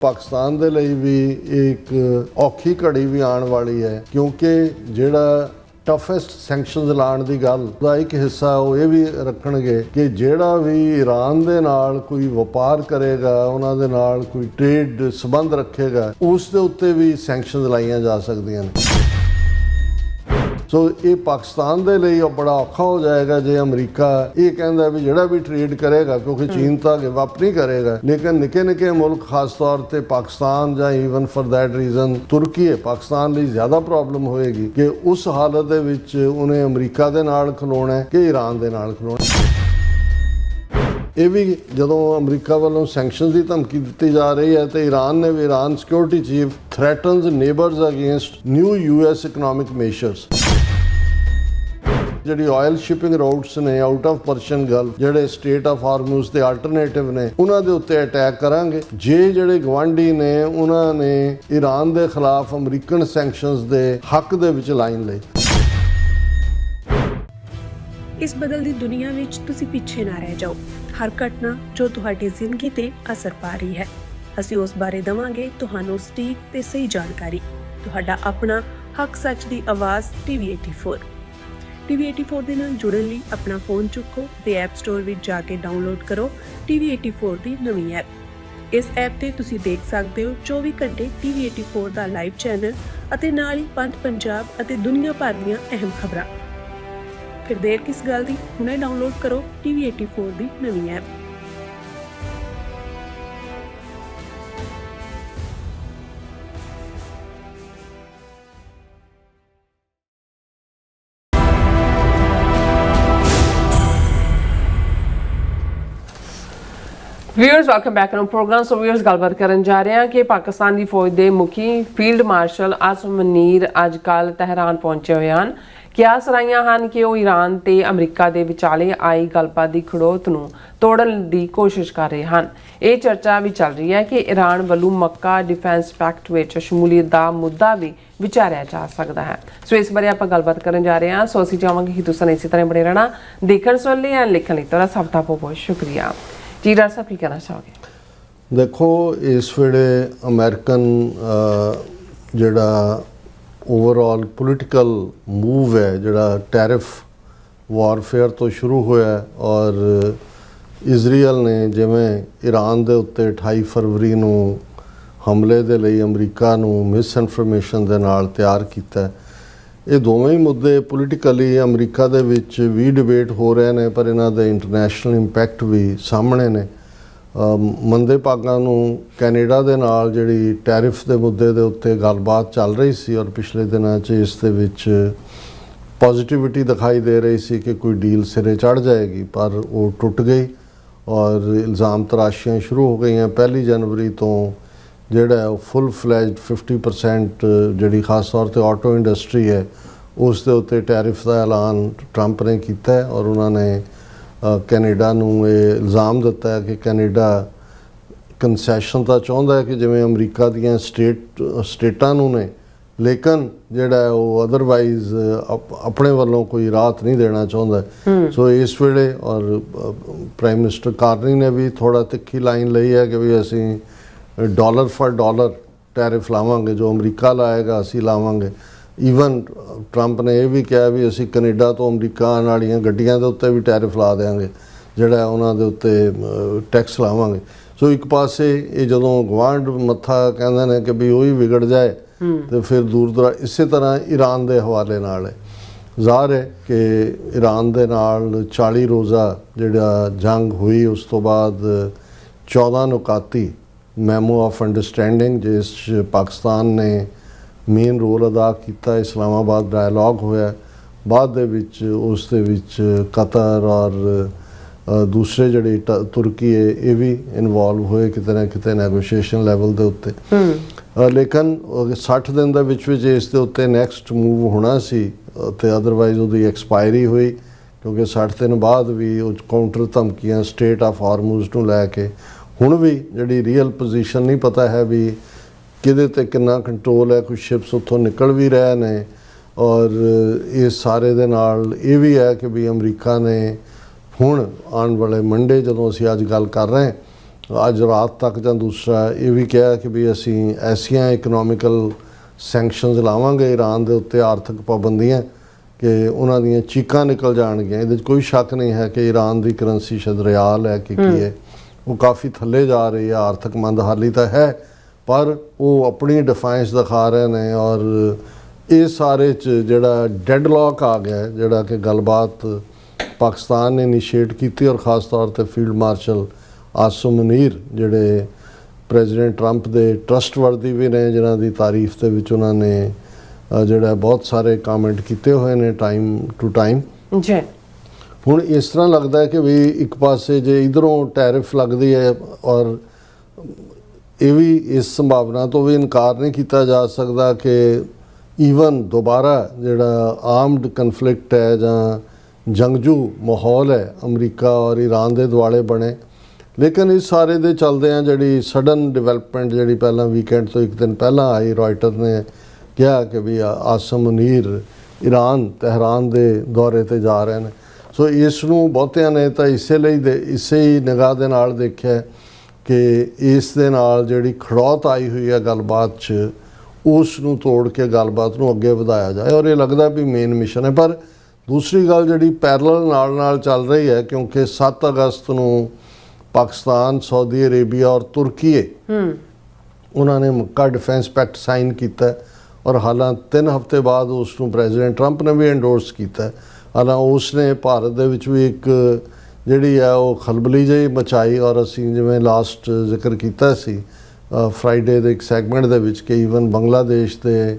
पाकिस्तान दे लई भी एक औखी घड़ी भी आने वाली है क्योंकि जिहड़ा टफेस्ट सैंक्शनस लाने की गल ਦਾ एक हिस्सा वो ये भी रखणगे कि ਜਿਹੜਾ भी ईरान ਦੇ ਨਾਲ कोई ਵਪਾਰ करेगा ਉਹਨਾਂ ਦੇ ਨਾਲ कोई ट्रेड संबंध रखेगा उस ਦੇ ਉੱਤੇ भी सैंक्शनस ਲਾਈਆਂ जा सकਦੀਆਂ ਨੇ। सो ये पाकिस्तान के लिए बड़ा औखा हो जाएगा जे अमरीका ये कहता भी जोड़ा भी ट्रेड करेगा क्योंकि चीन तो अगे वाप नहीं करेगा, लेकिन निके निके मुल्क खास तौर पर पाकिस्तान या ईवन फॉर दैट रीजन तुर्की है पाकिस्तान लिए ज़्यादा प्रॉब्लम होएगी कि उस हालत दे विच उन्हें अमरीका दे नाल खलोना है कि ईरान दे नाल खलोना। ये भी जो अमरीका वालों सैंक्शनस की धमकी दी जा रही है तो ईरान ने भी Iran security chief threatens neighbours against new US economic measures. ਜਿਹੜੀ ਆਇਲ ਸ਼ਿਪਿੰਗ ਰਾਊਟਸ ਨੇ ਆਊਟ ਆਫ ਪਰਸ਼ੀਅਨ ਗਲਫ ਜਿਹੜੇ ਸਟੇਟ ਆਫ ਹਾਰਮੂਜ਼ ਦੇ ਆਲਟਰਨੇਟਿਵ ਨੇ ਉਹਨਾਂ ਦੇ ਉੱਤੇ ਅਟੈਕ ਕਰਾਂਗੇ ਜੇ ਜਿਹੜੇ ਗਵਾਂਢੀ ਨੇ ਉਹਨਾਂ ਨੇ ਈਰਾਨ ਦੇ ਖਿਲਾਫ ਅਮਰੀਕਨ ਸੈਂਕਸ਼ਨਸ ਦੇ ਹੱਕ ਦੇ ਵਿੱਚ ਲਾਈਨ ਲਈ। ਇਸ ਬਦਲਦੀ ਦੁਨੀਆ ਵਿੱਚ ਤੁਸੀਂ ਪਿੱਛੇ ਨਾ ਰਹਿ ਜਾਓ। ਹਰ ਘਟਨਾ ਜੋ ਤੁਹਾਡੀ ਜ਼ਿੰਦਗੀ ਤੇ ਅਸਰ ਪਾ ਰਹੀ ਹੈ ਅਸੀਂ ਉਸ ਬਾਰੇ ਦਵਾਂਗੇ ਤੁਹਾਨੂੰ ਸਟੀਕ ਤੇ ਸਹੀ ਜਾਣਕਾਰੀ। ਤੁਹਾਡਾ ਆਪਣਾ ਹੱਕ ਸੱਚ ਦੀ ਆਵਾਜ਼ TV84 TV84 ਦੇ ਨਾਲ ਜੁੜਨ ਲਈ ਆਪਣਾ ਫੋਨ ਚੁੱਕੋ ਤੇ ਐਪ ਸਟੋਰ ਵਿੱਚ ਜਾ ਕੇ ਡਾਊਨਲੋਡ ਕਰੋ TV84 ਦੀ ਨਵੀਂ ਐਪ। ਇਸ ਐਪ ਤੇ ਤੁਸੀਂ ਦੇਖ ਸਕਦੇ ਹੋ 24 ਘੰਟੇ TV84 ਦਾ ਲਾਈਵ ਚੈਨਲ ਅਤੇ ਨਾਲ ਹੀ ਪੰਜ ਪੰਜਾਬ ਅਤੇ ਦੁਨੀਆ ਭਰ ਦੀਆਂ ਅਹਿਮ ਖਬਰਾਂ। ਫਿਰ ਦੇਰ ਕਿਸ ਗੱਲ ਦੀ, ਹੁਣੇ ਡਾਊਨਲੋਡ ਕਰੋ TV84 ਦੀ ਨਵੀਂ app. Viewers welcome back on programme. So viewers गलबात करन जा रहे हैं कि पाकिस्तान की फौज के मुखी फील्ड मार्शल आसिम मुनीर अजकल तहरान पहुंचे हुए हैं। कियास राइयां हैं कि वो ईरान ते अमरीका के विचाले आई गलबात की खड़ोत नूं तोड़न की कोशिश कर रहे हैं। ये चर्चा भी चल रही है कि ईरान वालों मक्का डिफेंस पैक्ट विच शमूलीयत का मुद्दा भी विचारिया जा सकता है। सो इस बारे आप गलबात करन जा रहे हैं। सो असीं चाहांगे कि तुसीं इसी तरह बने रहना देखण सुन लिए लिखण लई। तुहाडा सब दा बहुत बहुत शुक्रिया जी। डॉक्टर साहब की कहना चाहोगे? देखो इस वेले अमेरिकन जिहड़ा ओवरऑल पोलिटिकल मूव है जिहड़ा टैरिफ वारफेयर तो शुरू होया और इजराइल ने जिवें ईरान दे उत्ते 28 फरवरी नूं हमले दे लई अमरीका नूं मिस इनफॉर्मेशन दे नाल तैयार कीता। ये दोवें ही मुद्दे पोलिटिकली अमरीका दे विच भी डिबेट हो रहे हैं पर इन्हां दे इंटरनेशनल इंपैक्ट भी सामने ने। मंदे भागां नूं कैनेडा दे नाल जिहड़ी टैरिफ दे मुद्दे दे उत्ते गलबात चल रही सी और पिछले दिनां 'च इस दे विच पॉजिटिविटी दिखाई दे रही सी कि कोई डील सिरे चढ़ जाएगी पर वो टुट गई और इल्ज़ाम तराशियां शुरू हो गई। 1 जनवरी तो ਜਿਹੜਾ फुल फ्लैज्ड 50% ਜਿਹੜੀ खास तौर पर ऑटो इंडस्ट्री है उस दे उत्ते टैरिफ का ऐलान ट्रंप ने किया है और उन्होंने कैनेडा नूं ये इल्ज़ाम दिता है कि कैनेडा कंसैशन तो चाहता है कि जिवें अमरीका दियां स्टेटां नूं ने लेकिन जिहड़ा वो अदरवाइज अपने वालों कोई राहत नहीं देना चाहता। सो इस वेले और प्राइम मिनिस्टर कार्नी ने भी थोड़ा तिखी लाइन लई है कि भी असीं डॉलर फॉर डॉलर टैरिफ लावांगे जो अमरीका लाएगा असी लावांगे। ईवन ट्रंप ने यह भी कहा भी असी कनेडा तो अमरीका आने वाली गड्डियां के उत्ते भी टैरिफ ला देंगे जिहड़ा उन्हां दे उत्ते टैक्स लावांगे। सो एक पासे ये जदों गवांढ मत्था कहंदे ने कि भी वही विगड़ जाए तो फिर दूर दराज इस तरह ईरान के हवाले नाल है। ज़ाहिर है कि ईरान दे नाल 40 रोज़ा जिहड़ा जंग हुई उस तो बाद 14 नुकाती मैमो ऑफ अंडरस्टैंडिंग जिस पाकिस्तान ने मेन रोल अदा किया। इस्लामाबाद डायलॉग होया बाद दे विच उस दे विच कतर और दूसरे जिहड़े तुर्की है ये भी इनवॉल्व होए किते ना किते नैगोशिएशन लैवल दे उत्ते। लेकिन 60 दिन दे विच इस दे उत्ते नैक्सट मूव होना सी ते अदरवाइज उहदी एक्सपायरी हुई क्योंकि 60 दिन बाद भी काउंटर धमकियां स्टेट ऑफ हार्मूज नूं लैके हुण भी जिहड़ी रीयल पोजीशन नहीं पता है भी किहदे ते किन्ना कंट्रोल है। कुछ शिप्स उत्थों निकल भी रहे ने और इस सारे दे नाल ये भी है कि भी अमरीका ने हुण आने वाले मंडे जदों असीं अज गल कर रहे हैं ਅੱਜ ਰਾਤ ਤੱਕ ਜਾਂ ਦੂਸਰਾ ਇਹ ਵੀ ਕਿਹਾ ਕਿ ਵੀ ਅਸੀਂ ਐਸੀਆਂ ਇਕਨੋਮਿਕਲ ਸੈਂਕਸ਼ਨਸ ਲਾਵਾਂਗੇ ਈਰਾਨ ਦੇ ਉੱਤੇ, ਆਰਥਿਕ ਪਾਬੰਦੀਆਂ ਕਿ ਉਹਨਾਂ ਦੀਆਂ ਚੀਕਾਂ ਨਿਕਲ ਜਾਣਗੀਆਂ। ਇਹਦੇ 'ਚ ਕੋਈ ਸ਼ੱਕ ਨਹੀਂ ਹੈ ਕਿ ਈਰਾਨ ਦੀ ਕਰੰਸੀ ਸ਼ਾਇਦ ਰਿਆਲ ਹੈ ਕਿ ਕੀ ਹੈ, ਉਹ ਕਾਫੀ ਥੱਲੇ ਜਾ ਰਹੀ ਹੈ, ਆਰਥਿਕ ਮੰਦਹਾਲੀ ਤਾਂ ਹੈ, ਪਰ ਉਹ ਆਪਣੀ ਡਿਫਾਈਂਸ ਦਿਖਾ ਰਹੇ ਨੇ। ਔਰ ਇਹ ਸਾਰੇ 'ਚ ਜਿਹੜਾ ਡੈਡਲੌਕ ਆ ਗਿਆ, ਜਿਹੜਾ ਕਿ ਗੱਲਬਾਤ ਪਾਕਿਸਤਾਨ ਨੇ ਇਨੀਸ਼ੀਏਟ ਕੀਤੀ, ਔਰ ख़ास ਤੌਰ 'ਤੇ ਫੀਲਡ ਮਾਰਸ਼ਲ ਆਸਮ ਮੁਨੀਰ ਜਿਹੜੇ ਪ੍ਰੈਜ਼ੀਡੈਂਟ ਟਰੰਪ ਦੇ ਟਰਸਟਵਰਦੀ ਵੀ ਨੇ, ਜਿਨ੍ਹਾਂ ਦੀ ਤਾਰੀਫ ਦੇ ਵਿੱਚ ਉਹਨਾਂ ਨੇ ਜਿਹੜਾ ਬਹੁਤ ਸਾਰੇ ਕਮੈਂਟ ਕੀਤੇ ਹੋਏ ਨੇ ਟਾਈਮ ਟੂ ਟਾਈਮ ਜੀ। ਹੁਣ ਇਸ ਤਰ੍ਹਾਂ ਲੱਗਦਾ ਹੈ ਕਿ ਵੀ ਇੱਕ ਪਾਸੇ ਜੇ ਇਧਰੋਂ ਟੈਰਿਫ ਲੱਗਦੀ ਹੈ, ਔਰ ਇਹ ਵੀ ਇਸ ਸੰਭਾਵਨਾ ਤੋਂ ਵੀ ਇਨਕਾਰ ਨਹੀਂ ਕੀਤਾ ਜਾ ਸਕਦਾ ਕਿ ਈਵਨ ਦੁਬਾਰਾ ਜਿਹੜਾ ਆਰਮਡ ਕਨਫਲਿਕਟ ਹੈ ਜਾਂ ਜੰਗਜੂ ਮਾਹੌਲ ਹੈ ਅਮਰੀਕਾ ਔਰ ਈਰਾਨ ਦੇ ਦੁਆਲੇ ਬਣੇ। ਲੇਕਿਨ ਇਸ ਸਾਰੇ ਦੇ ਚੱਲਦਿਆਂ ਜਿਹੜੀ ਸਡਨ ਡਿਵੈਲਪਮੈਂਟ ਜਿਹੜੀ ਪਹਿਲਾਂ ਵੀਕਐਂਡ ਤੋਂ ਇੱਕ ਦਿਨ ਪਹਿਲਾਂ ਆਈ, ਰॉयटर ਨੇ ਕਿਹਾ ਕਿ ਵੀ ਆਸਮ ਮੁਨੀਰ ਈਰਾਨ ਤਹਿਰਾਨ ਦੇ ਦੌਰੇ ਤੇ ਜਾ ਰਹੇ ਨੇ। ਸੋ ਇਸ ਨੂੰ ਬਹੁਤਿਆਂ ਨੇ ਤਾਂ ਇਸੇ ਹੀ ਨਿਗਾਹ ਦੇ ਨਾਲ ਦੇਖਿਆ ਕਿ ਇਸ ਦੇ ਨਾਲ ਜਿਹੜੀ ਖੜੌਤ ਆਈ ਹੋਈ ਹੈ ਗੱਲਬਾਤ 'ਚ, ਉਸ ਨੂੰ ਤੋੜ ਕੇ ਗੱਲਬਾਤ ਨੂੰ ਅੱਗੇ ਵਧਾਇਆ ਜਾਏ, ਔਰ ਇਹ ਲੱਗਦਾ ਵੀ ਮੇਨ ਮਿਸ਼ਨ ਹੈ। ਪਰ ਦੂਸਰੀ ਗੱਲ ਜਿਹੜੀ ਪੈਰਲਲ ਨਾਲ ਚੱਲ ਰਹੀ ਹੈ, ਕਿਉਂਕਿ 7 ਅਗਸਤ ਨੂੰ ਪਾਕਿਸਤਾਨ, ਸਾਊਦੀ ਅਰੇਬੀਆ ਔਰ ਤੁਰਕੀ ਉਹਨਾਂ ਨੇ ਮੱਕਾ ਡਿਫੈਂਸ ਪੈਕਟ ਸਾਈਨ ਕੀਤਾ, ਔਰ ਹਾਲਾਂ 3 ਹਫ਼ਤੇ ਬਾਅਦ ਉਸ ਨੂੰ ਪ੍ਰੈਜ਼ੀਡੈਂਟ ਟਰੰਪ ਨੇ ਵੀ ਐਂਡੋਰਸ ਕੀਤਾ। ਹਾਲਾਂ ਉਸ ਨੇ ਭਾਰਤ ਦੇ ਵਿੱਚ ਵੀ ਇੱਕ ਜਿਹੜੀ ਹੈ ਉਹ ਖਲਬਲੀ ਜਿਹੀ ਮਚਾਈ, ਔਰ ਅਸੀਂ ਜਿਵੇਂ ਲਾਸਟ ਜ਼ਿਕਰ ਕੀਤਾ ਸੀ ਫਰਾਈਡੇ ਦੇ ਇੱਕ ਸੈਗਮੈਂਟ ਦੇ ਵਿੱਚ ਕਿ ਈਵਨ ਬੰਗਲਾਦੇਸ਼ ਦੇ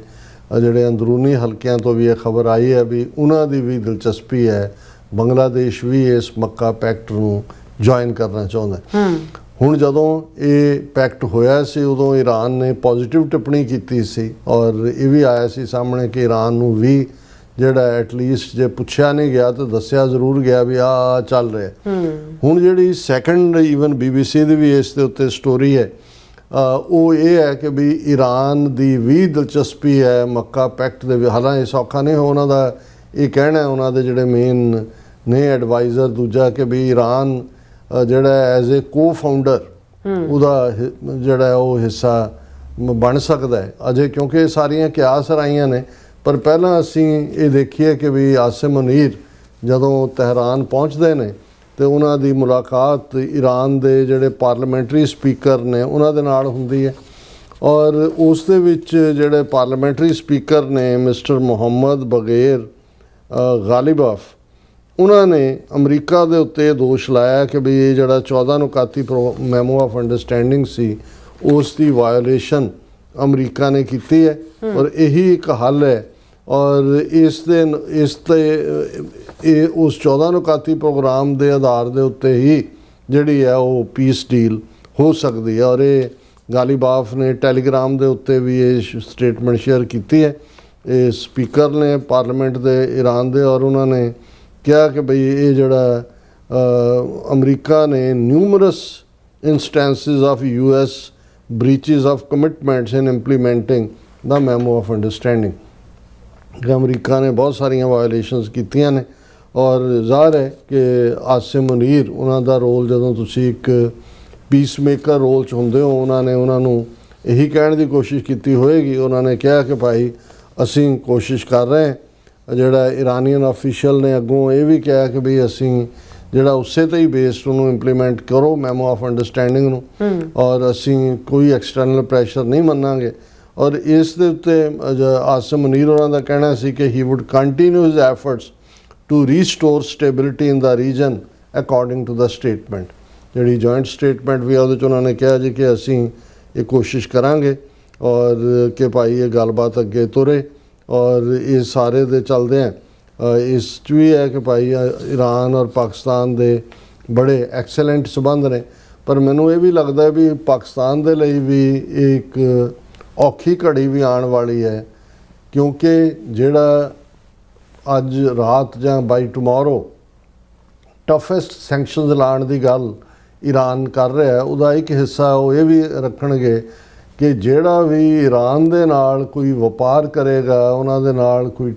ਜਿਹੜੇ ਅੰਦਰੂਨੀ ਹਲਕਿਆਂ ਤੋਂ ਵੀ ਇਹ ਖਬਰ ਆਈ ਹੈ ਵੀ ਉਹਨਾਂ ਦੀ ਵੀ ਦਿਲਚਸਪੀ ਹੈ, ਬੰਗਲਾਦੇਸ਼ ਵੀ ਇਸ ਮੱਕਾ ਪੈਕਟ ਨੂੰ ਜੁਆਇਨ ਕਰਨਾ ਚਾਹੁੰਦਾ। ਹੁਣ ਜਦੋਂ ਇਹ ਪੈਕਟ ਹੋਇਆ ਸੀ ਉਦੋਂ ਈਰਾਨ ਨੇ ਪੋਜ਼ਿਟਿਵ ਟਿੱਪਣੀ ਕੀਤੀ ਸੀ, ਔਰ ਇਹ ਵੀ ਆਇਆ ਸੀ ਸਾਹਮਣੇ ਕਿ ਈਰਾਨ ਨੂੰ ਵੀ ਜਿਹੜਾ ਐਟਲੀਸਟ ਜੇ ਪੁੱਛਿਆ ਨਹੀਂ ਗਿਆ ਤਾਂ ਦੱਸਿਆ ਜ਼ਰੂਰ ਗਿਆ ਵੀ ਆ ਚੱਲ ਰਿਹਾ। ਹੁਣ ਜਿਹੜੀ ਸੈਕੰਡ ਈਵਨ BBC ਦੀ ਵੀ ਇਸ ਦੇ ਉੱਤੇ ਸਟੋਰੀ ਹੈ, ਉਹ ਇਹ ਹੈ ਕਿ ਵੀ ਈਰਾਨ ਦੀ ਵੀ ਦਿਲਚਸਪੀ ਹੈ ਮੱਕਾ ਪੈਕਟ ਦੇ। ਹਾਲਾਂਕਿ ਸੌਖਾ ਨਹੀਂ ਉਹਨਾਂ ਦਾ ਇਹ ਕਹਿਣਾ, ਉਹਨਾਂ ਦੇ ਜਿਹੜੇ ਮੇਨ ਨੇ ਐਡਵਾਈਜ਼ਰ ਦੂਜਾ, ਕਿ ਵੀ ਈਰਾਨ ਜਿਹੜਾ ਐਜ਼ ਏ ਕੋ-ਫਾਊਂਡਰ ਉਹਦਾ ਜਿਹੜਾ ਉਹ ਹਿੱਸਾ ਬਣ ਸਕਦਾ ਹੈ ਅਜੇ, ਕਿਉਂਕਿ ਸਾਰੀਆਂ ਕਿਆਸ ਰਾਈਆਂ ਨੇ। ਪਰ ਪਹਿਲਾਂ ਅਸੀਂ ਇਹ ਦੇਖੀਏ ਕਿ ਵੀ ਆਸਿਮ ਮੁਨੀਰ ਜਦੋਂ ਤਹਿਰਾਨ ਪਹੁੰਚਦੇ ਨੇ ਤੇ ਉਹਨਾਂ ਦੀ ਮੁਲਾਕਾਤ ਈਰਾਨ ਦੇ ਜਿਹੜੇ ਪਾਰਲੀਮੈਂਟਰੀ ਸਪੀਕਰ ਨੇ ਉਹਨਾਂ ਦੇ ਨਾਲ ਹੁੰਦੀ ਹੈ, ਔਰ ਉਸ ਦੇ ਵਿੱਚ ਜਿਹੜੇ ਪਾਰਲੀਮੈਂਟਰੀ ਸਪੀਕਰ ਨੇ ਮਿਸਟਰ ਮੁਹੰਮਦ ਬਗੇਰ ਗਾਲਿਬਾਫ, ਉਹਨਾਂ ਨੇ ਅਮਰੀਕਾ ਦੇ ਉੱਤੇ ਦੋਸ਼ ਲਾਇਆ ਕਿ ਵੀ ਇਹ ਜਿਹੜਾ 14 ਨੁਕਾਤੀ ਮੈਮੋ ਆਫ ਅੰਡਰਸਟੈਂਡਿੰਗ ਸੀ ਉਸ ਦੀ ਵਾਇਓਲੇਸ਼ਨ ਅਮਰੀਕਾ ਨੇ ਕੀਤੀ ਹੈ, ਔਰ ਇਹੀ ਇੱਕ ਹੱਲ ਹੈ। ਔਰ ਇਸ ਉਸ 14 ਨੁਕਾਤੀ ਪ੍ਰੋਗਰਾਮ ਦੇ ਆਧਾਰ ਦੇ ਉੱਤੇ ਹੀ ਜਿਹੜੀ ਹੈ ਉਹ ਪੀਸ ਡੀਲ ਹੋ ਸਕਦੀ ਹੈ। ਔਰ ਇਹ ਗਾਲਿਬਾਫ ਨੇ ਟੈਲੀਗ੍ਰਾਮ ਦੇ ਉੱਤੇ ਵੀ ਇਹ ਸਟੇਟਮੈਂਟ ਸ਼ੇਅਰ ਕੀਤੀ ਹੈ, ਇਹ ਸਪੀਕਰ ਨੇ ਪਾਰਲੀਮੈਂਟ ਦੇ ਈਰਾਨ ਦੇ, ਔਰ ਉਹਨਾਂ ਨੇ ਕਿਹਾ ਕਿ ਬਈ ਇਹ ਜਿਹੜਾ ਅਮਰੀਕਾ ਨੇ ਨਿਊਮਰਸ ਇੰਸਟੈਂਸਿਸ of US breaches of commitments in implementing the memo of understanding, ਕਿ ਅਮਰੀਕਾ ਨੇ ਬਹੁਤ ਸਾਰੀਆਂ ਵਾਇਓਲੇਸ਼ਨਸ ਕੀਤੀਆਂ ਨੇ। ਔਰ ਜ਼ਾਹਰ ਹੈ ਕਿ ਆਸਿਮ ਮੁਨੀਰ ਉਹਨਾਂ ਦਾ ਰੋਲ, ਜਦੋਂ ਤੁਸੀਂ ਇੱਕ ਪੀਸ ਮੇਕਰ ਰੋਲ 'ਚ ਹੁੰਦੇ ਹੋ, ਉਹਨਾਂ ਨੂੰ ਇਹੀ ਕਹਿਣ ਦੀ ਕੋਸ਼ਿਸ਼ ਕੀਤੀ ਹੋਏਗੀ। ਉਹਨਾਂ ਨੇ ਕਿਹਾ ਕਿ ਭਾਈ ਅਸੀਂ ਕੋਸ਼ਿਸ਼ ਕਰ ਰਹੇ ਹਾਂ। ਜਿਹੜਾ ਇਰਾਨੀਅਨ ਆਫੀਸ਼ੀਅਲ ਨੇ ਅੱਗੋਂ ਇਹ ਵੀ ਕਿਹਾ ਕਿ ਵੀ ਅਸੀਂ ਜਿਹੜਾ ਉਸੇ ਤੇ ਹੀ ਬੇਸਡ ਉਹਨੂੰ ਇੰਪਲੀਮੈਂਟ ਕਰੋ ਮੈਮੋ ਆਫ ਅੰਡਰਸਟੈਂਡਿੰਗ ਨੂੰ, ਔਰ ਅਸੀਂ ਕੋਈ ਐਕਸਟਰਨਲ ਪ੍ਰੈਸ਼ਰ ਨਹੀਂ ਮੰਨਾਂਗੇ। ਔਰ ਇਸ ਦੇ ਉੱਤੇ ਆਸਿਮ ਮੁਨੀਰ ਉਹਨਾਂ ਦਾ ਕਹਿਣਾ ਸੀ ਕਿ he would continue his efforts to restore stability in the region according to the statement. ਜਿਹੜੀ ਜੁਆਇੰਟ ਸਟੇਟਮੈਂਟ ਵੀ ਉਹਦੇ 'ਚ ਉਹਨਾਂ ਨੇ ਕਿਹਾ ਜੀ ਕਿ ਅਸੀਂ ਇਹ ਕੋਸ਼ਿਸ਼ ਕਰਾਂਗੇ ਔਰ ਕਿ ਭਾਈ ਇਹ ਗੱਲਬਾਤ ਅੱਗੇ ਤੁਰੇ। ਔਰ ਇਹ ਸਾਰੇ ਦੇ ਚੱਲਦੇ ਆ ਇਸ 'ਚ ਵੀ ਹੈ ਕਿ ਭਾਈ ਈਰਾਨ ਔਰ ਪਾਕਿਸਤਾਨ ਦੇ ਬੜੇ ਐਕਸਲੈਂਟ ਸੰਬੰਧ ਨੇ, ਪਰ ਮੈਨੂੰ ਇਹ ਵੀ ਲੱਗਦਾ ਵੀ ਪਾਕਿਸਤਾਨ ਦੇ ਲਈ ਵੀ ਇੱਕ ਔਖੀ ਘੜੀ ਵੀ ਆਉਣ ਵਾਲੀ ਹੈ, ਕਿਉਂਕਿ ਜਿਹੜਾ ਅੱਜ ਰਾਤ ਜਾਂ ਬਾਈ ਟਮੋਰੋ ਟਫੈਸਟ ਸੈਂਕਸ਼ਨਸ ਲਾਉਣ ਦੀ ਗੱਲ ਈਰਾਨ ਕਰ ਰਿਹਾ, ਉਹਦਾ ਇੱਕ ਹਿੱਸਾ ਉਹ ਇਹ ਵੀ ਰੱਖਣਗੇ ਕਿ ਜਿਹੜਾ ਵੀ ਈਰਾਨ ਦੇ ਨਾਲ ਕੋਈ ਵਪਾਰ ਕਰੇਗਾ, ਉਹਨਾਂ ਦੇ ਨਾਲ ਕੋਈ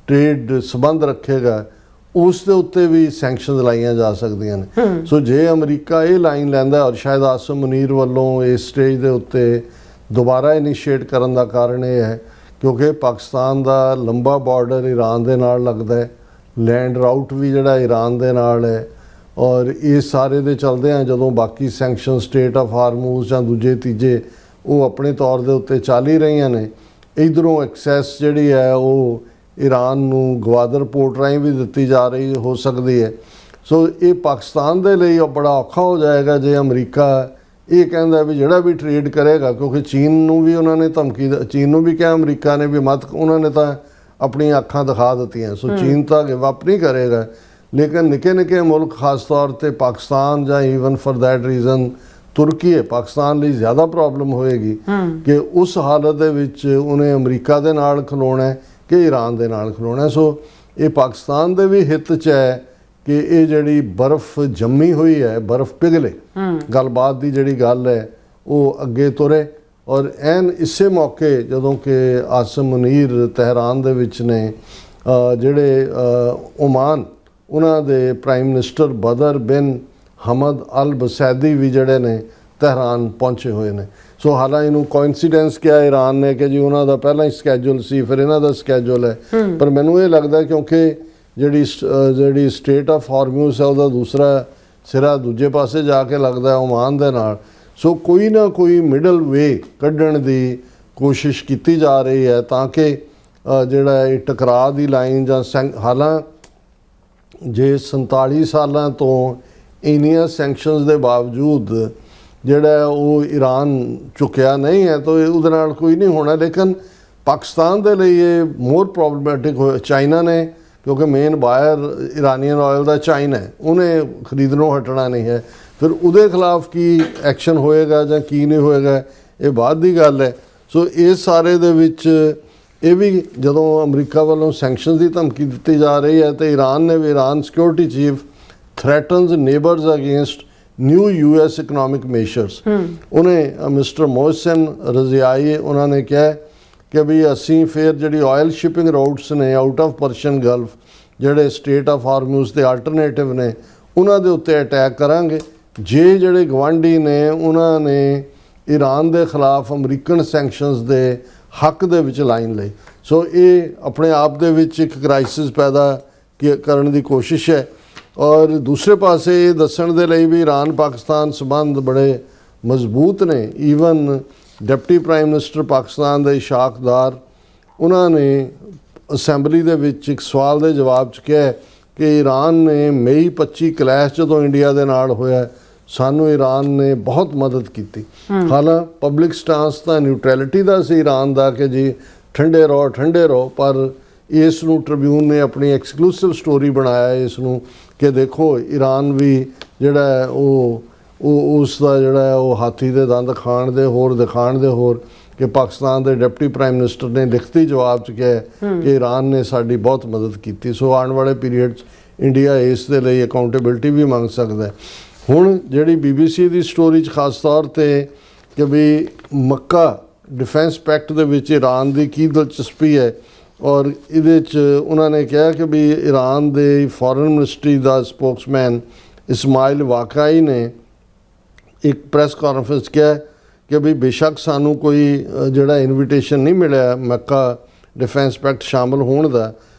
ਟ੍ਰੇਡ ਸੰਬੰਧ ਰੱਖੇਗਾ, ਉਸ ਦੇ ਉੱਤੇ ਵੀ ਸੈਂਕਸ਼ਨਸ ਲਾਈਆਂ ਜਾ ਸਕਦੀਆਂ ਨੇ। ਸੋ ਜੇ ਅਮਰੀਕਾ ਇਹ ਲਾਈਨ ਲੈਂਦਾ, ਔਰ ਸ਼ਾਇਦ ਆਸਮ ਮੁਨੀਰ ਵੱਲੋਂ ਇਸ ਸਟੇਜ ਦੇ ਉੱਤੇ ਦੁਬਾਰਾ ਇਨੀਸ਼ੀਏਟ ਕਰਨ ਦਾ ਕਾਰਨ ਇਹ ਹੈ ਕਿਉਂਕਿ ਪਾਕਿਸਤਾਨ ਦਾ ਲੰਬਾ ਬਾਰਡਰ ਈਰਾਨ ਦੇ ਨਾਲ ਲੱਗਦਾ ਹੈ, ਲੈਂਡ ਰਾਊਟ ਵੀ ਜਿਹੜਾ ਈਰਾਨ ਦੇ ਨਾਲ ਹੈ, ਔਰ ਇਹ ਸਾਰੇ ਦੇ ਚਲਦੇ ਆ ਜਦੋਂ ਬਾਕੀ ਸੈਂਕਸ਼ਨ ਸਟੇਟ ਆਫ ਹਾਰਮੂਜ਼ ਜਾਂ ਦੂਜੇ ਤੀਜੇ ਉਹ ਆਪਣੇ ਤੌਰ ਦੇ ਉੱਤੇ ਚੱਲ ਹੀ ਰਹੀਆਂ ਨੇ। ਇੱਧਰੋਂ ਐਕਸੈਸ ਜਿਹੜੀ ਹੈ ਉਹ ਈਰਾਨ ਨੂੰ ਗਵਾਦਰ ਪੋਰਟ ਰਾਹੀਂ ਵੀ ਦਿੱਤੀ ਜਾ ਰਹੀ ਹੋ ਸਕਦੀ ਹੈ। ਸੋ ਇਹ ਪਾਕਿਸਤਾਨ ਦੇ ਲਈ ਬੜਾ ਔਖਾ ਹੋ ਜਾਏਗਾ ਜੇ ਅਮਰੀਕਾ ਇਹ ਕਹਿੰਦਾ ਵੀ ਜਿਹੜਾ ਵੀ ਟ੍ਰੇਡ ਕਰੇਗਾ, ਕਿਉਂਕਿ ਚੀਨ ਨੂੰ ਵੀ ਉਹਨਾਂ ਨੇ ਧਮਕੀ, ਚੀਨ ਨੂੰ ਵੀ ਕਿਹਾ ਅਮਰੀਕਾ ਨੇ ਵੀ ਮਤ, ਉਹਨਾਂ ਨੇ ਤਾਂ ਆਪਣੀਆਂ ਅੱਖਾਂ ਦਿਖਾ ਦਿੱਤੀਆਂ। ਸੋ ਚੀਨ ਤਾਂ ਗਿਵ ਅਪ ਨਹੀਂ ਕਰੇਗਾ, ਲੇਕਿਨ ਨਿੱਕੇ ਨਿੱਕੇ ਮੁਲਕ ਖਾਸ ਤੌਰ ਤੇ ਪਾਕਿਸਤਾਨ ਜਾਂ ਈਵਨ ਫॉर दैट ਰੀਜ਼ਨ ਤੁਰਕੀ ਹੈ, ਪਾਕਿਸਤਾਨ ਲਈ ਜ਼ਿਆਦਾ ਪ੍ਰੋਬਲਮ ਹੋਏਗੀ ਕਿ ਉਸ ਹਾਲਤ ਦੇ ਵਿੱਚ ਉਹਨੇ ਅਮਰੀਕਾ ਦੇ ਨਾਲ ਖਲੋਣਾ ਹੈ ਕਿ ਈਰਾਨ ਦੇ ਨਾਲ ਖਲੋਣਾ। ਸੋ ਇਹ ਪਾਕਿਸਤਾਨ ਦੇ ਵੀ ਹਿੱਤ 'ਚ ਹੈ ਕਿ ਇਹ ਜਿਹੜੀ ਬਰਫ਼ ਜੰਮੀ ਹੋਈ ਹੈ, ਬਰਫ਼ ਪਿਘਲੇ, ਗੱਲਬਾਤ ਦੀ ਜਿਹੜੀ ਗੱਲ ਹੈ ਉਹ ਅੱਗੇ ਤੁਰੇ। ਔਰ ਐਨ ਇਸੇ ਮੌਕੇ ਜਦੋਂ ਕਿ ਆਸਮ ਮੁਨੀਰ ਤਹਿਰਾਨ ਦੇ ਵਿੱਚ ਨੇ, ਜਿਹੜੇ ਓਮਾਨ ਉਹਨਾਂ ਦੇ ਪ੍ਰਾਈਮ ਮਿਨਿਸਟਰ ਬਦਰ ਬਿਨ ਹਮਦ ਅਲ ਬਸੈਦੀ ਵੀ ਜਿਹੜੇ ਨੇ ਤਹਿਰਾਨ ਪਹੁੰਚੇ ਹੋਏ ਨੇ। ਸੋ ਹਾਲਾਂ ਇਹਨੂੰ ਕੋਇਨਸੀਡੈਂਸ ਕਿਹਾ ਈਰਾਨ ਨੇ ਕਿ ਜੀ ਉਹਨਾਂ ਦਾ ਪਹਿਲਾਂ ਹੀ ਸਕੈਜੂਲ ਸੀ, ਫਿਰ ਇਹਨਾਂ ਦਾ ਸਕੈਜੂਲ ਹੈ। ਪਰ ਮੈਨੂੰ ਇਹ ਲੱਗਦਾ ਕਿਉਂਕਿ ਜਿਹੜੀ ਸਟੇਟ ਆਫ ਹਾਰਮੂਜ਼ ਹੈ ਉਹਦਾ ਦੂਸਰਾ ਸਿਰਾ ਦੂਜੇ ਪਾਸੇ ਜਾ ਕੇ ਲੱਗਦਾ ਓਮਾਨ ਦੇ ਨਾਲ। ਸੋ ਕੋਈ ਨਾ ਕੋਈ ਮਿਡਲ ਵੇ ਕੱਢਣ ਦੀ ਕੋਸ਼ਿਸ਼ ਕੀਤੀ ਜਾ ਰਹੀ ਹੈ ਤਾਂ ਕਿ ਜਿਹੜਾ ਇਹ ਟਕਰਾਅ ਦੀ ਲਾਈਨ ਜਾਂ ਹਾਲਾਂ ਜੇ 47 ਸਾਲਾਂ ਤੋਂ ਇੰਨੀਆਂ ਸੈਂਕਸ਼ਨਸ ਦੇ ਬਾਵਜੂਦ ਜਿਹੜਾ ਉਹ ਈਰਾਨ ਚੁੱਕਿਆ ਨਹੀਂ ਹੈ ਤਾਂ ਉਹਦੇ ਨਾਲ ਕੋਈ ਨਹੀਂ ਹੋਣਾ। ਲੇਕਿਨ ਪਾਕਿਸਤਾਨ ਦੇ ਲਈ ਇਹ ਮੋਰ ਪ੍ਰੋਬਲਮੈਟਿਕ ਹੋਇਆ। ਚਾਈਨਾ ਨੇ, ਕਿਉਂਕਿ ਮੇਨ ਬਾਇਰ ਇਰਾਨੀਅਨ ਆਇਲ ਦਾ ਚਾਈਨਾ ਹੈ, ਉਹਨੇ ਖਰੀਦਣੋਂ ਹਟਣਾ ਨਹੀਂ ਹੈ। ਫਿਰ ਉਹਦੇ ਖਿਲਾਫ ਕੀ ਐਕਸ਼ਨ ਹੋਏਗਾ ਜਾਂ ਕੀ ਨਹੀਂ ਹੋਏਗਾ ਇਹ ਬਾਅਦ ਦੀ ਗੱਲ ਹੈ। ਸੋ ਇਸ ਸਾਰੇ ਦੇ ਵਿੱਚ ਇਹ ਵੀ ਜਦੋਂ ਅਮਰੀਕਾ ਵੱਲੋਂ ਸੈਂਕਸ਼ਨ ਦੀ ਧਮਕੀ ਦਿੱਤੀ ਜਾ ਰਹੀ ਹੈ ਤੇ ਈਰਾਨ ਨੇ ਵੀ, Iran security chief threatens neighbours against new US economic measures. ਉਹਨੇ ਮਿਸਟਰ ਮੋਹਸਿਨ ਰਜ਼ਿਆਈ ਉਹਨਾਂ ਨੇ ਕਿਹਾ ਕਿ ਵੀ ਅਸੀਂ ਫਿਰ ਜਿਹੜੀ ਆਇਲ ਸ਼ਿਪਿੰਗ ਰਾਊਟਸ ਨੇ ਆਊਟ ਆਫ ਪਰਸ਼ੀਅਨ ਗਲਫ, ਜਿਹੜੇ ਸਟੇਟ ਆਫ ਹਾਰਮੂਜ਼ ਦੇ ਆਲਟਰਨੇਟਿਵ ਨੇ, ਉਹਨਾਂ ਦੇ ਉੱਤੇ ਅਟੈਕ ਕਰਾਂਗੇ ਜੇ ਜਿਹੜੇ ਗਵਾਂਢੀ ਨੇ ਉਹਨਾਂ ਨੇ ਈਰਾਨ ਦੇ ਖਿਲਾਫ ਅਮਰੀਕਨ ਸੈਂਕਸ਼ਨਸ ਦੇ ਹੱਕ ਦੇ ਵਿੱਚ ਲਾਈਨ ਲਈ। ਸੋ ਇਹ ਆਪਣੇ ਆਪ ਦੇ ਵਿੱਚ ਇੱਕ ਕ੍ਰਾਈਸਿਸ ਪੈਦਾ ਕਰਨ ਦੀ ਕੋਸ਼ਿਸ਼ ਹੈ। ਔਰ ਦੂਸਰੇ ਪਾਸੇ ਇਹ ਦੱਸਣ ਦੇ ਲਈ ਵੀ ਈਰਾਨ ਪਾਕਿਸਤਾਨ ਸੰਬੰਧ ਬੜੇ ਮਜ਼ਬੂਤ ਨੇ। Even deputy prime minister Pakistan ਦੇ ਇਸ਼ਾਕ ਦਾਰ, ਉਹਨਾਂ ਨੇ ਅਸੈਂਬਲੀ ਦੇ ਵਿੱਚ ਇੱਕ ਸਵਾਲ ਦੇ ਜਵਾਬ 'ਚ ਕਿਹਾ ਕਿ ਈਰਾਨ ਨੇ ਮਈ 25 ਕਲੈਸ਼ ਜਦੋਂ ਇੰਡੀਆ ਦੇ ਨਾਲ ਹੋਇਆ, ਸਾਨੂੰ ਈਰਾਨ ਨੇ ਬਹੁਤ ਮਦਦ ਕੀਤੀ। ਹਾਲਾਂ ਪਬਲਿਕ ਸਟਾਂਸ ਤਾਂ ਨਿਊਟਰੈਲਿਟੀ ਦਾ ਸੀ ਈਰਾਨ ਦਾ ਕਿ ਜੀ ਠੰਡੇ ਰਹੋ, ਪਰ ਇਸ ਨੂੰ ਟ੍ਰਿਬਿਊਨ ਨੇ ਆਪਣੀ ਐਕਸਕਲੂਸਿਵ ਸਟੋਰੀ ਬਣਾਇਆ ਇਸ ਨੂੰ ਕਿ ਦੇਖੋ ਈਰਾਨ ਵੀ ਜਿਹੜਾ ਉਹ ਉਸ ਦਾ ਜਿਹੜਾ ਉਹ ਹਾਥੀ ਦੇ ਦੰਦ ਖਾਣ ਦੇ ਹੋਰ ਦਿਖਾਣ ਦੇ ਹੋਰ ਕਿ ਪਾਕਿਸਤਾਨ ਦੇ ਡਿਪਟੀ ਪ੍ਰਾਈਮ ਮਿਨਿਸਟਰ ਨੇ ਲਿਖਤੀ ਜਵਾਬ 'ਚ ਕਿਹਾ ਕਿ ਈਰਾਨ ਨੇ ਸਾਡੀ ਬਹੁਤ ਮਦਦ ਕੀਤੀ। ਸੋ ਆਉਣ ਵਾਲੇ ਪੀਰੀਅਡ 'ਚ ਇੰਡੀਆ ਇਸ ਦੇ ਲਈ ਅਕਾਊਂਟੇਬਿਲਟੀ ਵੀ ਮੰਗ ਸਕਦਾ ਹੈ। ਹੁਣ ਜਿਹੜੀ BBC ਦੀ ਸਟੋਰੀ 'ਚ ਖਾਸ ਤੌਰ 'ਤੇ ਕਿ ਵੀ ਮੱਕਾ ਡਿਫੈਂਸ ਪੈਕਟ ਦੇ ਵਿੱਚ ਈਰਾਨ ਦੀ ਕੀ ਦਿਲਚਸਪੀ ਹੈ, ਔਰ ਇਹਦੇ 'ਚ ਉਹਨਾਂ ਨੇ ਕਿਹਾ ਕਿ ਵੀ ਈਰਾਨ ਦੇ ਫੋਰਨ ਮਿਨਿਸਟਰੀ ਦਾ ਸਪੋਕਸਮੈਨ ਇਸਮਾਇਲ ਵਾਕਾਈ ਨੇ ਇੱਕ ਪ੍ਰੈਸ ਕਾਨਫਰੰਸ ਕਿਹਾ ਕਿ ਵੀ ਬੇਸ਼ੱਕ ਸਾਨੂੰ ਕੋਈ ਜਿਹੜਾ ਇਨਵੀਟੇਸ਼ਨ ਨਹੀਂ ਮਿਲਿਆ ਮੱਕਾ ਡਿਫੈਂਸ ਪੈਕਟ ਸ਼ਾਮਲ ਹੋਣ ਦਾ,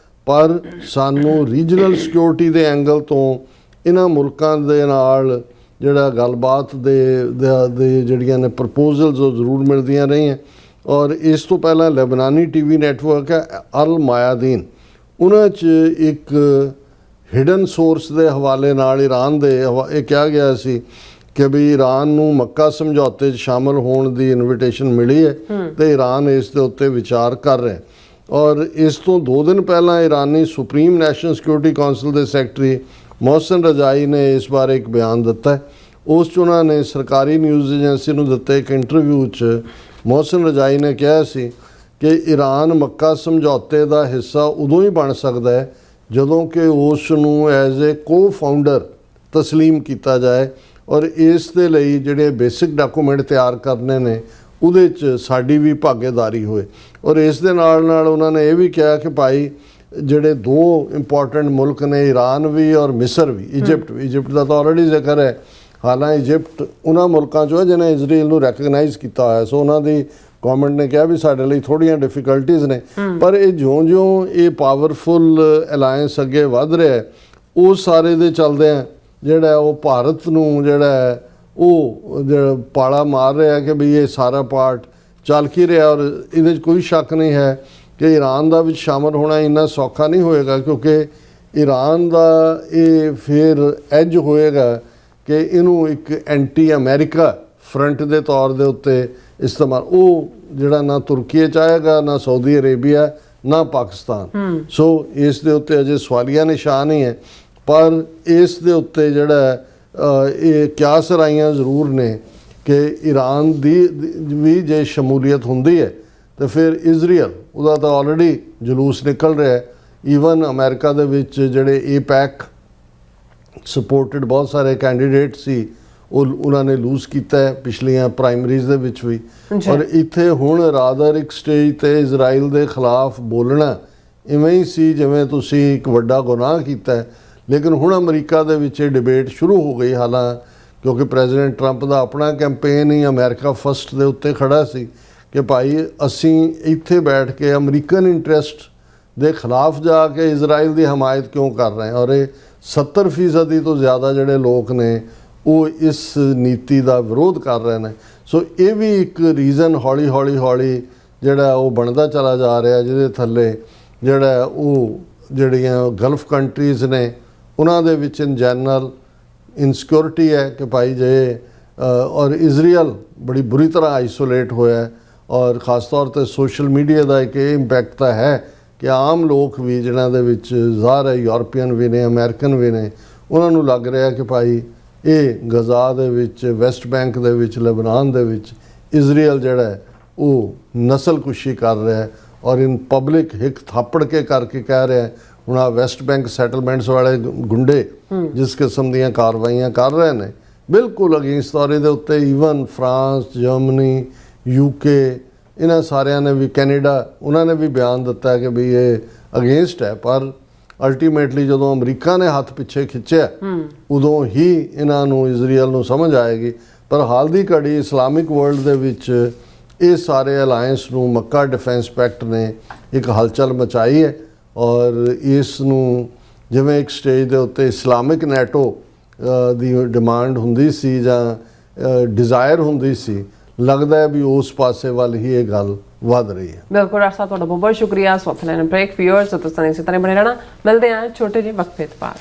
ਪਰ ਸਾਨੂੰ ਰੀਜਨਲ ਸਿਕਿਉਰਿਟੀ ਦੇ ਐਂਗਲ ਤੋਂ ਇਹਨਾਂ ਮੁਲਕਾਂ ਦੇ ਨਾਲ ਜਿਹੜਾ ਗੱਲਬਾਤ ਦੇ ਜਿਹੜੀਆਂ ਨੇ ਪ੍ਰਪੋਜ਼ਲਸ ਉਹ ਜ਼ਰੂਰ ਮਿਲਦੀਆਂ ਰਹੀਆਂ। ਔਰ ਇਸ ਤੋਂ ਪਹਿਲਾਂ ਲੈਬਨਾਨੀ TV ਨੈਟਵਰਕ ਹੈ ਅਲ ਮਾਇਆਦੀਨ, ਉਹਨਾਂ 'ਚ ਇੱਕ ਹਿਡਨ ਸੋਰਸ ਦੇ ਹਵਾਲੇ ਨਾਲ ਈਰਾਨ ਦੇ ਇਹ ਕਿਹਾ ਗਿਆ ਸੀ ਕਿ ਵੀ ਈਰਾਨ ਨੂੰ ਮੱਕਾ ਸਮਝੌਤੇ 'ਚ ਸ਼ਾਮਲ ਹੋਣ ਦੀ ਇਨਵੀਟੇਸ਼ਨ ਮਿਲੀ ਹੈ ਤੇ ਈਰਾਨ ਇਸ ਦੇ ਉੱਤੇ ਵਿਚਾਰ ਕਰ ਰਿਹਾ। ਔਰ ਇਸ ਤੋਂ 2 ਦਿਨ ਪਹਿਲਾਂ ਈਰਾਨੀ ਸੁਪਰੀਮ ਨੈਸ਼ਨਲ ਸਿਕਿਉਰਿਟੀ ਕੌਂਸਲ ਦੇ ਸੈਕਟਰੀ ਮੋਹਸਿਨ ਰਜ਼ਾਈ ਨੇ ਇਸ ਬਾਰੇ ਇੱਕ ਬਿਆਨ ਦਿੱਤਾ। ਉਸ 'ਚ ਉਹਨਾਂ ਨੇ ਸਰਕਾਰੀ ਨਿਊਜ਼ ਏਜੰਸੀ ਨੂੰ ਦਿੱਤੇ ਇੱਕ ਇੰਟਰਵਿਊ 'ਚ ਮੋਹਸਿਨ ਰਜ਼ਾਈ ਨੇ ਕਿਹਾ ਸੀ ਕਿ ਈਰਾਨ ਮੱਕਾ ਸਮਝੌਤੇ ਦਾ ਹਿੱਸਾ ਉਦੋਂ ਹੀ ਬਣ ਸਕਦਾ ਹੈ ਜਦੋਂ ਕਿ ਉਸ ਨੂੰ ਐਜ਼ ਏ ਕੋ-ਫਾਊਂਡਰ ਤਸਲੀਮ ਕੀਤਾ ਜਾਏ, ਔਰ ਇਸ ਦੇ ਲਈ ਜਿਹੜੇ ਬੇਸਿਕ ਡਾਕੂਮੈਂਟ ਤਿਆਰ ਕਰਨੇ ਨੇ ਉਹਦੇ 'ਚ ਸਾਡੀ ਵੀ ਭਾਗੀਦਾਰੀ ਹੋਏ। ਔਰ ਇਸ ਦੇ ਨਾਲ ਨਾਲ ਉਹਨਾਂ ਨੇ ਇਹ ਵੀ ਕਿਹਾ ਕਿ ਭਾਈ ਜਿਹੜੇ ਦੋ ਇੰਪੋਰਟੈਂਟ ਮੁਲਕ ਨੇ, ਈਰਾਨ ਵੀ ਔਰ ਮਿਸਰ ਵੀ, ਇਜਿਪਟ ਦਾ ਤਾਂ ਆਲਰੇਡੀ ਜ਼ਿਕਰ ਹੈ। ਹਾਲਾਂਕਿ ਇਜਿਪਟ ਉਹਨਾਂ ਮੁਲਕਾਂ 'ਚੋਂ ਹੈ ਜਿਨ੍ਹਾਂ ਇਜ਼ਰਾਈਲ ਨੂੰ ਰੈਕਗਨਾਈਜ਼ ਕੀਤਾ ਹੋਇਆ, ਸੋ ਉਹਨਾਂ ਦੀ ਗਵਰਨਮੈਂਟ ਨੇ ਕਿਹਾ ਵੀ ਸਾਡੇ ਲਈ ਥੋੜ੍ਹੀਆਂ ਡਿਫਿਕਲਟੀਜ਼ ਨੇ, ਪਰ ਇਹ ਜਿਉਂ-ਜਿਉਂ ਇਹ ਪਾਵਰਫੁਲ ਅਲਾਇੰਸ ਅੱਗੇ ਵੱਧ ਰਿਹਾ ਹੈ, ਉਹ ਸਾਰੇ ਦੇ ਚੱਲਦਿਆਂ ਜਿਹੜਾ ਉਹ ਭਾਰਤ ਨੂੰ ਜਿਹੜਾ ਉਹ ਪਾਲਾ ਮਾਰ ਰਿਹਾ ਕਿ ਵੀ ਇਹ ਸਾਰਾ ਪਾਰਟ ਚੱਲ ਕੀ ਰਿਹਾ। ਔਰ ਇਹਦੇ 'ਚ ਕੋਈ ਸ਼ੱਕ ਨਹੀਂ ਹੈ ਕਿ ਈਰਾਨ ਦਾ ਵਿੱਚ ਸ਼ਾਮਲ ਹੋਣਾ ਇੰਨਾ ਸੌਖਾ ਨਹੀਂ ਹੋਏਗਾ, ਕਿਉਂਕਿ ਈਰਾਨ ਦਾ ਇਹ ਫਿਰ ਐਜ ਹੋਏਗਾ ਕਿ ਇਹਨੂੰ ਇੱਕ ਐਂਟੀ ਅਮਰੀਕਾ ਫਰੰਟ ਦੇ ਤੌਰ ਦੇ ਉੱਤੇ ਇਸਤੇਮਾਲ, ਉਹ ਜਿਹੜਾ ਨਾ ਤੁਰਕੀ 'ਚ ਆਏਗਾ, ਨਾ ਸਾਊਦੀ ਅਰੇਬੀਆ, ਨਾ ਪਾਕਿਸਤਾਨ। ਸੋ ਇਸ ਦੇ ਉੱਤੇ ਅਜੇ ਸਵਾਲੀਆ ਨਿਸ਼ਾਨ ਹੀ ਹੈ, ਪਰ ਇਸ ਦੇ ਉੱਤੇ ਜਿਹੜਾ ਇਹ ਕਿਆਸ ਰਾਈਆਂ ਜ਼ਰੂਰ ਨੇ ਕਿ ਈਰਾਨ ਦੀ ਵੀ ਜੇ ਸ਼ਮੂਲੀਅਤ ਹੁੰਦੀ ਹੈ ਤਾਂ ਫਿਰ ਇਜ਼ਰਾਈਲ ਉਹਦਾ ਤਾਂ ਆਲਰੇਡੀ ਜਲੂਸ ਨਿਕਲ ਰਿਹਾ ਹੈ। ਈਵਨ ਅਮਰੀਕਾ ਦੇ ਵਿੱਚ ਜਿਹੜੇ ਏਪੈਕ ਸਪੋਰਟਡ ਬਹੁਤ ਸਾਰੇ ਕੈਂਡੀਡੇਟ ਸੀ, ਉਹਨਾਂ ਨੇ ਲੂਜ਼ ਕੀਤਾ ਹੈ ਪਿਛਲੀਆਂ ਪ੍ਰਾਇਮਰੀਜ਼ ਦੇ ਵਿੱਚ ਵੀ। ਔਰ ਇੱਥੇ ਹੁਣ ਰਾਦਰ ਇੱਕ ਸਟੇਜ ਤੇ ਇਜ਼ਰਾਈਲ ਦੇ ਖਿਲਾਫ ਬੋਲਣਾ ਇਵੇਂ ਹੀ ਸੀ ਜਿਵੇਂ ਤੁਸੀਂ ਇੱਕ ਵੱਡਾ ਗੁਨਾਹ ਕੀਤਾ ਹੈ। ਲੇਕਿਨ ਹੁਣ ਅਮਰੀਕਾ ਦੇ ਵਿੱਚ ਇਹ ਡਿਬੇਟ ਸ਼ੁਰੂ ਹੋ ਗਈ, ਹਾਲਾਂਕਿ ਕਿਉਂਕਿ ਪ੍ਰੈਜ਼ੀਡੈਂਟ ਟਰੰਪ ਦਾ ਆਪਣਾ ਕੈਂਪੇਨ ਹੀ ਅਮਰੀਕਾ ਫਸਟ ਦੇ ਉੱਤੇ ਖੜਾ ਸੀ ਕਿ ਭਾਈ ਅਸੀਂ ਇੱਥੇ ਬੈਠ ਕੇ ਅਮਰੀਕਨ ਇੰਟਰਸਟ ਦੇ ਖਿਲਾਫ ਜਾ ਕੇ ਇਜ਼ਰਾਈਲ ਦੀ ਹਮਾਇਤ ਕਿਉਂ ਕਰ ਰਹੇ ਹਾਂ। ਔਰ ਇਹ 70% ਤੋਂ ਜ਼ਿਆਦਾ ਜਿਹੜੇ ਲੋਕ ਨੇ ਉਹ ਇਸ ਨੀਤੀ ਦਾ ਵਿਰੋਧ ਕਰ ਰਹੇ ਨੇ। ਸੋ ਇਹ ਵੀ ਇੱਕ ਰੀਜ਼ਨ ਹੌਲੀ ਜਿਹੜਾ ਉਹ ਬਣਦਾ ਚਲਾ ਜਾ ਰਿਹਾ, ਜਿਹਦੇ ਥੱਲੇ ਜਿਹੜਾ ਉਹ ਜਿਹੜੀਆਂ ਗਲਫ ਕੰਟਰੀਜ਼ ਨੇ ਉਹਨਾਂ ਦੇ ਵਿੱਚ ਇਨ ਜਨਰਲ ਇਨਸਿਕਿਉਰਿਟੀ ਹੈ ਕਿ ਭਾਈ ਜੇ ਔਰ ਇਜ਼ਰਾਈਲ ਬੜੀ ਬੁਰੀ ਤਰ੍ਹਾਂ ਆਈਸੋਲੇਟ ਹੋਇਆ, ਔਰ ख़ास ਤੌਰ 'ਤੇ ਸੋਸ਼ਲ ਮੀਡੀਆ ਦਾ ਇੱਕ ਇਹ ਇੰਪੈਕਟ ਤਾਂ ਹੈ ਕਿ ਆਮ ਲੋਕ ਵੀ ਜਿਨ੍ਹਾਂ ਦੇ ਵਿੱਚ ਜ਼ਾਹਰ ਹੈ ਯੂਰਪੀਅਨ ਵੀ ਨੇ, ਅਮਰੀਕਨ ਵੀ ਨੇ, ਉਹਨਾਂ ਨੂੰ ਲੱਗ ਰਿਹਾ ਕਿ ਭਾਈ ਇਹ ਗਜ਼ਾ ਦੇ ਵਿੱਚ, ਵੈਸਟ ਬੈਂਕ ਦੇ ਵਿੱਚ, ਲਬਨਾਨ ਦੇ ਵਿੱਚ ਇਜ਼ਰਾਈਲ ਜਿਹੜਾ ਹੈ ਉਹ ਨਸਲਕੁਸ਼ੀ ਕਰ ਰਿਹਾ ਹੈ ਔਰ ਇਨ ਪਬਲਿਕ ਹਿੱਕ ਥਾਪੜ ਕੇ ਕਰਕੇ ਕਹਿ ਰਿਹਾ ਹੈ। ਹੁਣ ਆ ਵੈਸਟ ਬੈਂਕ ਸੈਟਲਮੈਂਟਸ ਵਾਲੇ ਗੁੰਡੇ ਜਿਸ ਕਿਸਮ ਦੀਆਂ ਕਾਰਵਾਈਆਂ ਕਰ ਰਹੇ ਨੇ ਬਿਲਕੁਲ ਅਗੇਂਸਟ, ਔਰ ਇਹਦੇ ਉੱਤੇ ਈਵਨ ਫਰਾਂਸ, ਜਰਮਨੀ, UK ਇਹਨਾਂ ਸਾਰਿਆਂ ਨੇ ਵੀ, ਕੈਨੇਡਾ, ਉਹਨਾਂ ਨੇ ਵੀ ਬਿਆਨ ਦਿੱਤਾ ਕਿ ਵੀ ਇਹ ਅਗੇਂਸਟ ਹੈ। ਪਰ ਅਲਟੀਮੇਟਲੀ ਜਦੋਂ ਅਮਰੀਕਾ ਨੇ ਹੱਥ ਪਿੱਛੇ ਖਿੱਚਿਆ ਉਦੋਂ ਹੀ ਇਹਨਾਂ ਨੂੰ ਇਜ਼ਰਾਈਲ ਨੂੰ ਸਮਝ ਆਏਗੀ। ਪਰ ਹਾਲ ਦੀ ਘੜੀ ਇਸਲਾਮਿਕ ਵਰਲਡ ਦੇ ਵਿੱਚ ਇਹ ਸਾਰੇ ਅਲਾਇੰਸ ਨੂੰ ਮੱਕਾ ਡਿਫੈਂਸ ਪੈਕਟ ਨੇ ਇੱਕ ਹਲਚਲ ਮਚਾਈ ਹੈ, ਔਰ ਇਸ ਨੂੰ ਜਿਵੇਂ ਇੱਕ ਸਟੇਜ ਦੇ ਉੱਤੇ ਇਸਲਾਮਿਕ ਨੈਟੋ ਦੀ ਡਿਮਾਂਡ ਹੁੰਦੀ ਸੀ ਜਾਂ ਡਿਜ਼ਾਇਰ ਹੁੰਦੀ ਸੀ, ਲੱਗਦਾ ਹੈ ਵੀ ਉਸ ਪਾਸੇ ਵੱਲ ਹੀ ਇਹ ਗੱਲ ਵਧ ਰਹੀ ਹੈ। ਬਿਲਕੁਲ ਡਾਕਟਰ ਸਾਹਿਬ, ਤੁਹਾਡਾ ਬਹੁਤ ਬਹੁਤ ਸ਼ੁਕਰੀਆ। ਸਵੱਥ ਲੈਣ ਬ੍ਰੇਕ ਵਿਊਅਰਸ, ਤੁਸੀਂ ਇਸੇ ਤਰ੍ਹਾਂ ਬਣੇ ਰਹਿਣਾ। ਮਿਲਦੇ ਹਾਂ ਛੋਟੇ ਜਿਹੇ ਵਕਫੇ ਤੋਂ ਬਾਅਦ।